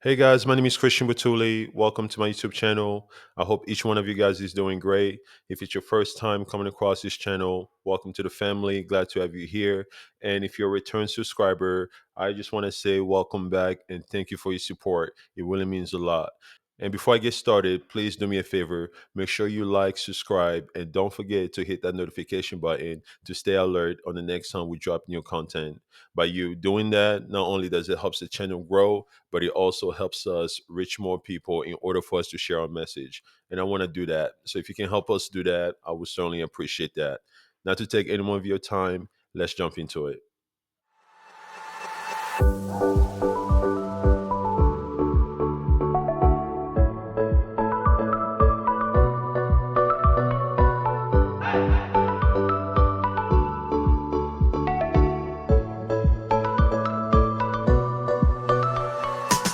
Hey guys, my name is Christian Batuli. Welcome to my YouTube channel. I hope each one of you guys is doing great. If it's your first time coming across this channel, welcome to the family. Glad to have you here. And if you're a return subscriber, I just want to say welcome back and thank you for your support. It really means a lot. And before I get started, please do me a favor. Make sure you like, subscribe, and don't forget to hit that notification button to stay alert on the next time we drop new content. By you doing that, not only does it help the channel grow, but it also helps us reach more people in order for us to share our message. And I want to do that. So if you can help us do that, I would certainly appreciate that. Not to take any more of your time, let's jump into it.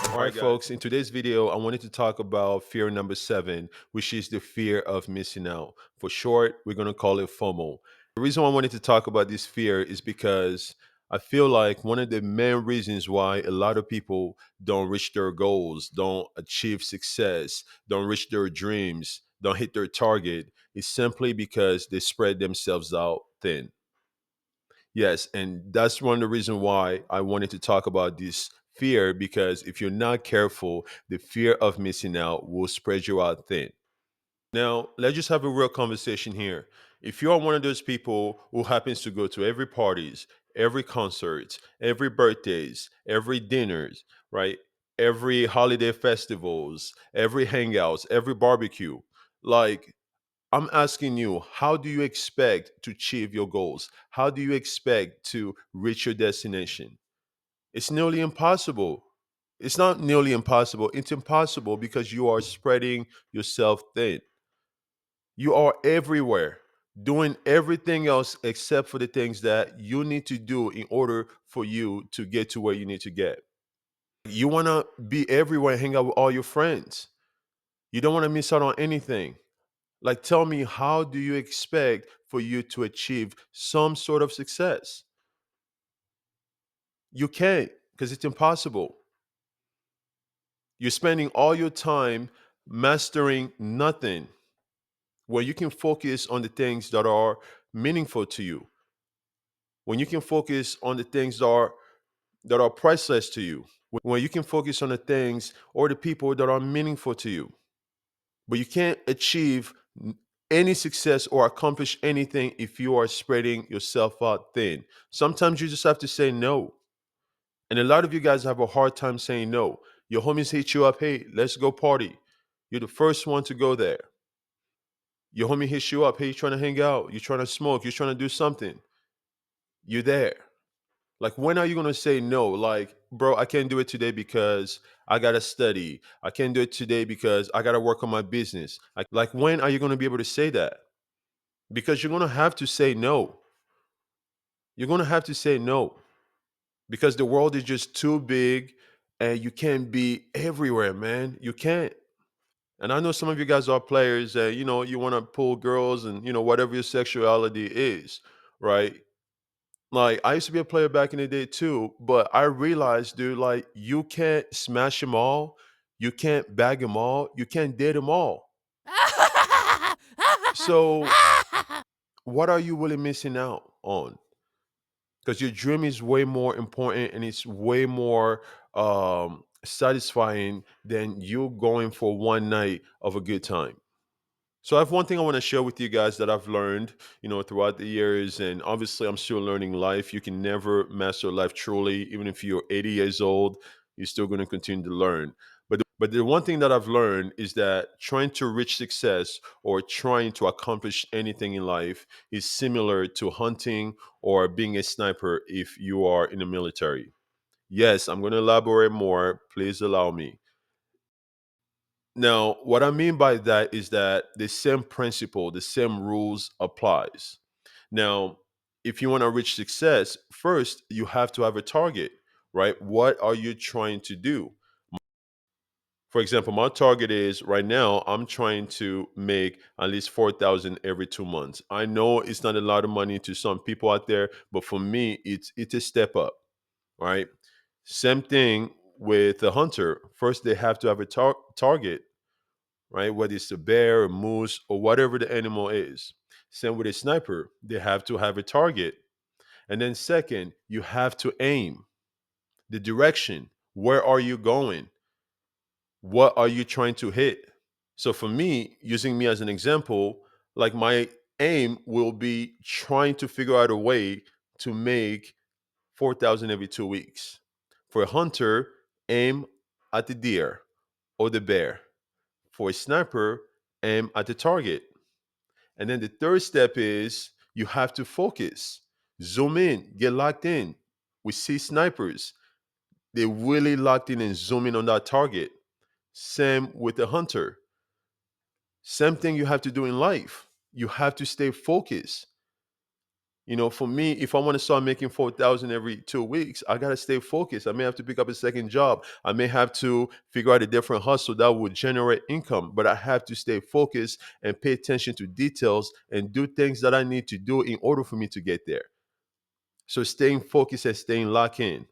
All right, folks, in today's video, I wanted to talk about fear number 7, which is the fear of missing out. For short, we're going to call it FOMO. The reason why I wanted to talk about this fear is because I feel like one of the main reasons why a lot of people don't reach their goals, don't achieve success, don't reach their dreams, don't hit their target is simply because they spread themselves out thin. Yes, and that's one of the reasons why I wanted to talk about this fear because if you're not careful, the fear of missing out will spread you out thin. Now, let's just have a real conversation here. If you are one of those people who happens to go to every parties, every concerts, every birthdays, every dinners, right? Every holiday festivals, every hangouts, every barbecue, like I'm asking you, how do you expect to achieve your goals? How do you expect to reach your destination? It's nearly impossible. It's not nearly impossible. It's impossible because you are spreading yourself thin. You are everywhere, doing everything else except for the things that you need to do in order for you to get to where you need to get. You want to be everywhere, hang out with all your friends. You don't want to miss out on anything. Like, tell me, how do you expect for you to achieve some sort of success? You can't because it's impossible. You're spending all your time mastering nothing where you can focus on the things that are meaningful to you, when you can focus on the things that are priceless to you, when you can focus on the things or the people that are meaningful to you. But you can't achieve any success or accomplish anything if you are spreading yourself out thin. Sometimes you just have to say no. And a lot of you guys have a hard time saying no. Your homies hit you up, hey, let's go party. You're the first one to go there. Your homie hits you up, hey, you're trying to hang out, you're trying to smoke, you're trying to do something. You're there. Like, when are you going to say no? Like, bro, I can't do it today because I got to study. I can't do it today because I got to work on my business. Like, when are you going to be able to say that? Because you're going to have to say no. You're going to have to say no because the world is just too big and you can't be everywhere, man. You can't. And I know some of you guys are players that, you want to pull girls and, whatever your sexuality is, right? Like, I used to be a player back in the day too, but I realized, dude, like, you can't smash them all, you can't bag them all, you can't date them all. So, what are you really missing out on? Because your dream is way more important and it's way more satisfying than you going for one night of a good time. So I have one thing I want to share with you guys that I've learned, throughout the years, and obviously I'm still learning life. You can never master life truly, even if you're 80 years old, you're still going to continue to learn. But the one thing that I've learned is that trying to reach success or trying to accomplish anything in life is similar to hunting or being a sniper if you are in the military. Yes, I'm going to elaborate more. Please allow me. Now, what I mean by that is that the same principle, the same rules applies. Now, if you want to reach success, first you have to have a target, right? What are you trying to do? For example, my target is right now I'm trying to make at least 4,000 every 2 months. I know it's not a lot of money to some people out there, but for me it's a step up, right? Same thing with a hunter, first they have to have a target, right? Whether it's a bear, a moose, or whatever the animal is. Same with a sniper, they have to have a target. And then, second, you have to aim the direction. Where are you going? What are you trying to hit? So, for me, using me as an example, like my aim will be trying to figure out a way to make 4,000 every 2 weeks. For a hunter, aim at the deer or the bear. For a sniper, aim at the target. And then the third step is you have to focus, zoom in, get locked in. We see snipers, they really locked in and zooming on that target. Same with the hunter. Same thing you have to do in life. You have to stay focused. For me, if I want to start making 4,000 every 2 weeks, I gotta stay focused. I may have to pick up a second job. I may have to figure out a different hustle that will generate income, but I have to stay focused and pay attention to details and do things that I need to do in order for me to get there. So staying focused and staying locked in.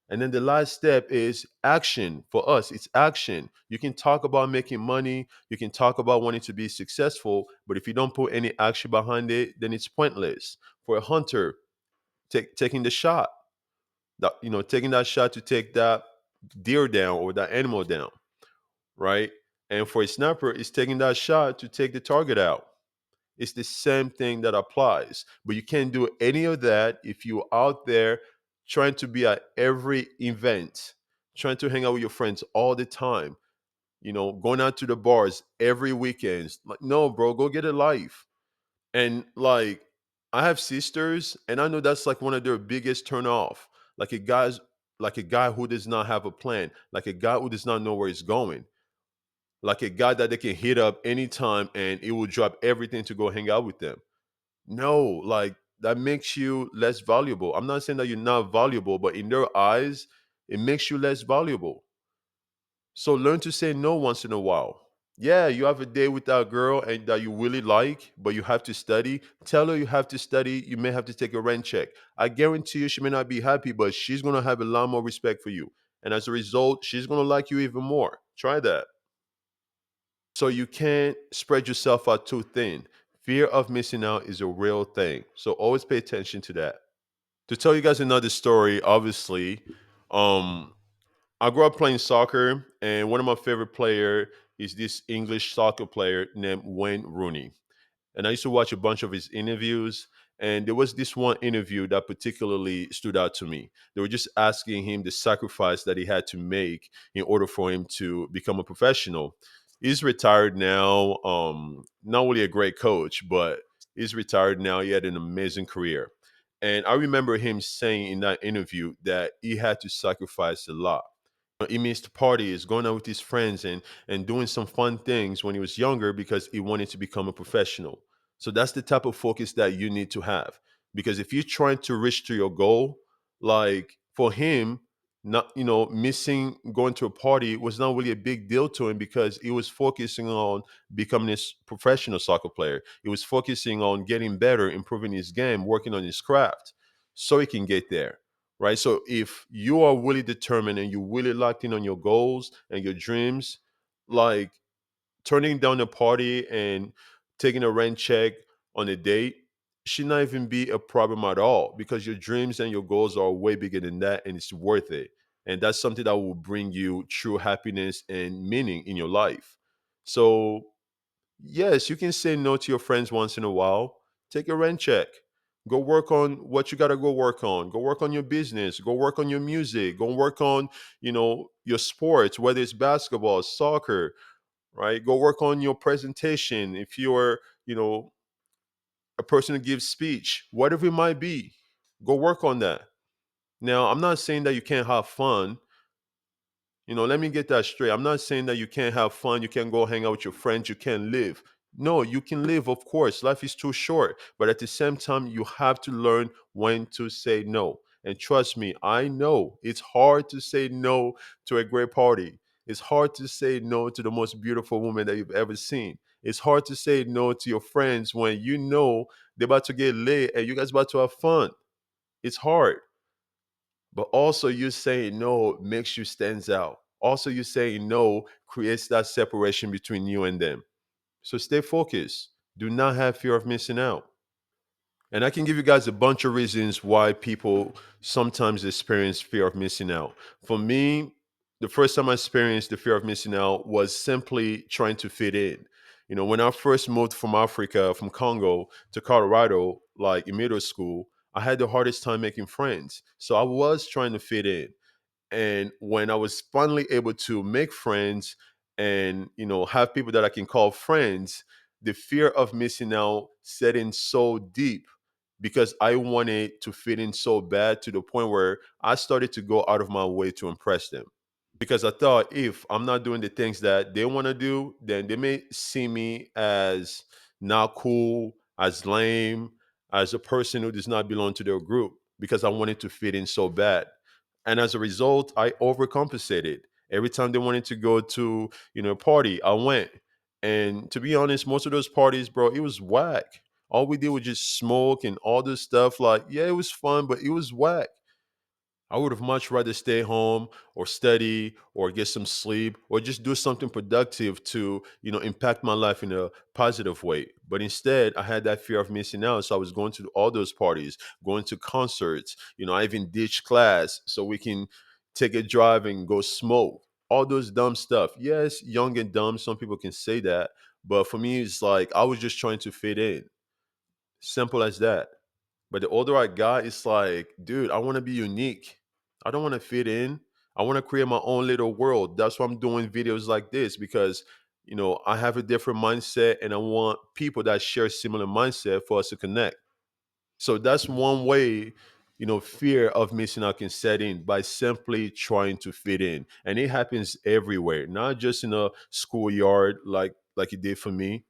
And then the last step is action. For us, it's action. You can talk about making money, you can talk about wanting to be successful, but if you don't put any action behind it, then it's pointless. For a hunter, taking the shot, taking that shot to take that deer down or that animal down, right? And for a sniper, it's taking that shot to take the target out. It's the same thing that applies. But you can't do any of that if you're out there trying to be at every event, trying to hang out with your friends all the time, going out to the bars every weekend. Like, no, bro, go get a life. And like, I have sisters, and I know that's like one of their biggest turn off. Like a guy who does not have a plan, like a guy who does not know where he's going, like a guy that they can hit up anytime and it will drop everything to go hang out with them. No, like that makes you less valuable. I'm not saying that you're not valuable, but in their eyes, it makes you less valuable. So learn to say no once in a while. Yeah, you have a date with that girl and that you really like, but you have to study. Tell her you have to study. You may have to take a rent check. I guarantee you, she may not be happy, but she's gonna have a lot more respect for you, and as a result, she's gonna like you even more. Try that. So you can't spread yourself out too thin. Fear of missing out is a real thing. So always pay attention to that. To tell you guys another story, obviously, um, I grew up playing soccer, and one of my favorite player is this English soccer player named Wayne Rooney. And I used to watch a bunch of his interviews. And there was this one interview that particularly stood out to me. They were just asking him the sacrifice that he had to make in order for him to become a professional. He's retired now. Not only a great coach, but he's retired now. He had an amazing career. And I remember him saying in that interview that he had to sacrifice a lot. He missed parties, going out with his friends, and doing some fun things when he was younger because he wanted to become a professional. So that's the type of focus that you need to have. Because if you're trying to reach to your goal, like for him, not missing going to a party was not really a big deal to him because he was focusing on becoming a professional soccer player. He was focusing on getting better, improving his game, working on his craft, so he can get there, right? So if you are really determined and you're really locked in on your goals and your dreams, like turning down a party and taking a rent check on a date should not even be a problem at all because your dreams and your goals are way bigger than that and it's worth it. And that's something that will bring you true happiness and meaning in your life. So yes, you can say no to your friends once in a while. Take a rent check. Go work on what you got to go work on. Go work on your business. Go work on your music. Go work on, your sports, whether it's basketball, soccer, right? Go work on your presentation. If you're, you know, a person who gives speech, whatever it might be, go work on that. Now, I'm not saying that you can't have fun. Let me get that straight. I'm not saying that you can't have fun, you can't go hang out with your friends, you can't live. No, you can live, of course. Life is too short. But at the same time, you have to learn when to say no. And trust me, I know it's hard to say no to a great party. It's hard to say no to the most beautiful woman that you've ever seen. It's hard to say no to your friends when you know they're about to get lit and you guys about to have fun. It's hard. But also you saying no makes you stands out. Also you saying no creates that separation between you and them. So stay focused. Do not have fear of missing out. And I can give you guys a bunch of reasons why people sometimes experience fear of missing out. For me, the first time I experienced the fear of missing out was simply trying to fit in. You know, when I first moved from Africa, from Congo to Colorado, like in middle school, I had the hardest time making friends. So I was trying to fit in. And when I was finally able to make friends and have people that I can call friends, the fear of missing out set in so deep because I wanted to fit in so bad to the point where I started to go out of my way to impress them. Because I thought if I'm not doing the things that they want to do, then they may see me as not cool, as lame, as a person who does not belong to their group because I wanted to fit in so bad. And as a result, I overcompensated. Every time they wanted to go to, a party, I went. And to be honest, most of those parties, bro, it was whack. All we did was just smoke and all this stuff. Like, yeah, it was fun, but it was whack. I would have much rather stay home or study or get some sleep or just do something productive to, impact my life in a positive way. But instead, I had that fear of missing out. So I was going to all those parties, going to concerts. I even ditched class so we can take a drive and go smoke. All those dumb stuff. Yes, young and dumb. Some people can say that. But for me, it's like I was just trying to fit in. Simple as that. But the older I got, it's like, dude, I want to be unique. I don't want to fit in. I want to create my own little world. That's why I'm doing videos like this because, I have a different mindset and I want people that share similar mindset for us to connect. So that's one way, fear of missing out can set in by simply trying to fit in. And it happens everywhere, not just in a schoolyard like it did for me,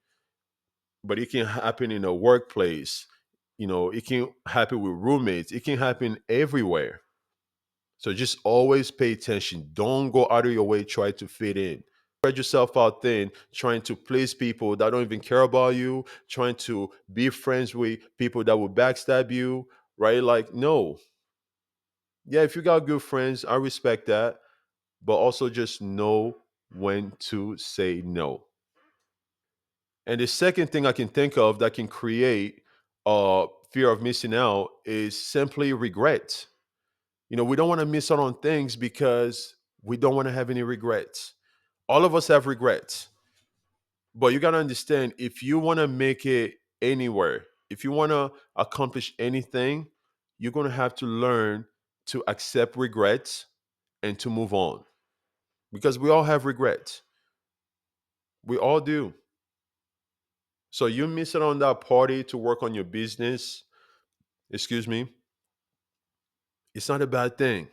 but it can happen in a workplace. It can happen with roommates. It can happen everywhere. So just always pay attention. Don't go out of your way try to fit in. Spread yourself out thin, trying to please people that don't even care about you, trying to be friends with people that will backstab you, right? Like, no. Yeah, if you got good friends, I respect that, but also just know when to say no. And the second thing I can think of that can create fear of missing out is simply regret. We don't want to miss out on things because we don't want to have any regrets. All of us have regrets, but you got to understand if you want to make it anywhere, if you want to accomplish anything, you're going to have to learn to accept regrets and to move on because we all have regrets. We all do. So you miss out on that party to work on your business, excuse me, it's not a bad thing.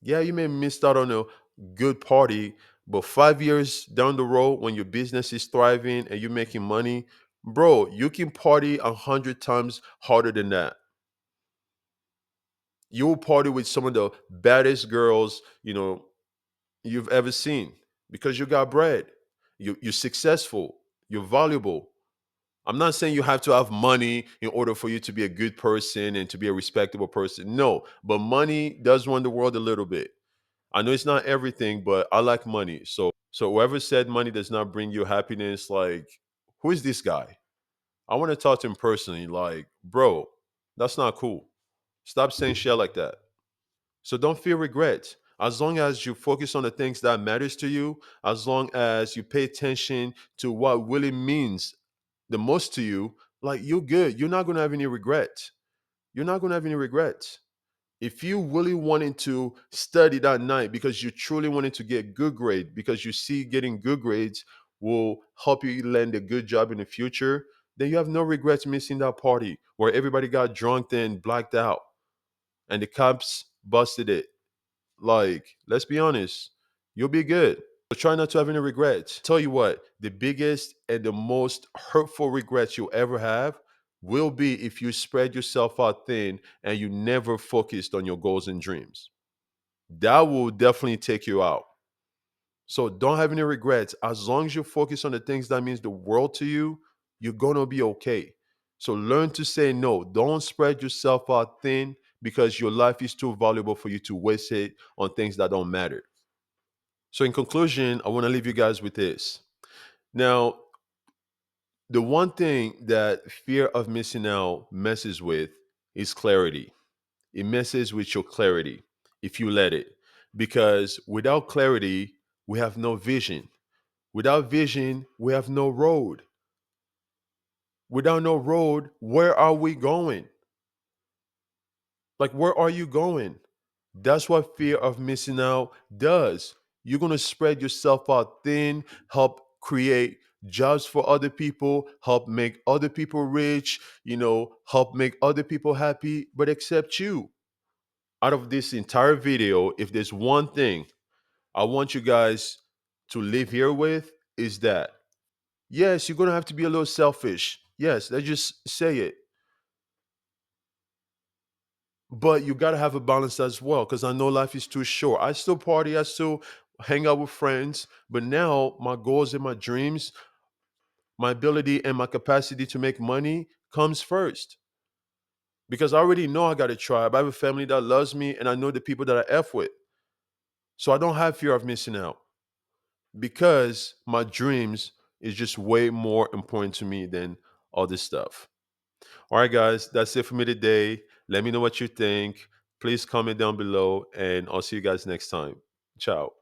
Yeah, you may miss out on a good party, but 5 years down the road, when your business is thriving and you're making money, bro, you can party 100 times harder than that. You will party with some of the baddest girls, you've ever seen because you got bread. You're successful. You're valuable. I'm not saying you have to have money in order for you to be a good person and to be a respectable person. No, but money does run the world a little bit. I know it's not everything, but I like money. So whoever said money does not bring you happiness, like, who is this guy? I want to talk to him personally. Like, bro, that's not cool. Stop saying shit like that. So don't feel regret. As long as you focus on the things that matters to you, as long as you pay attention to what really means the most to you, like you're good. You're not gonna have any regrets. You're not gonna have any regrets. If you really wanted to study that night because you truly wanted to get good grade because you see getting good grades will help you land a good job in the future, then you have no regrets missing that party where everybody got drunk and blacked out and the cops busted it. Like, let's be honest, you'll be good. So try not to have any regrets. Tell you what, the biggest and the most hurtful regrets you'll ever have will be if you spread yourself out thin and you never focused on your goals and dreams. That will definitely take you out. So don't have any regrets. As long as you focus on the things that means the world to you, you're gonna be okay. So learn to say no. Don't spread yourself out thin because your life is too valuable for you to waste it on things that don't matter. So, in conclusion, I want to leave you guys with this. Now, the one thing that fear of missing out messes with is clarity. It messes with your clarity if you let it. Because without clarity, we have no vision. Without vision, we have no road. Without no road, where are we going? Like, where are you going? That's what fear of missing out does. You're going to spread yourself out thin, help create jobs for other people, help make other people rich, help make other people happy, but except you. Out of this entire video, if there's one thing I want you guys to live here with, is that yes, you're going to have to be a little selfish. Yes, let's just say it. But you got to have a balance as well, because I know life is too short. I still party, I still hang out with friends, but now my goals and my dreams, my ability and my capacity to make money comes first, because I already know I got a tribe. I have a family that loves me, and I know the people that I F with. So I don't have fear of missing out, because my dreams is just way more important to me than all this stuff. All right, guys, that's it for me today. Let me know what you think. Please comment down below, and I'll see you guys next time. Ciao.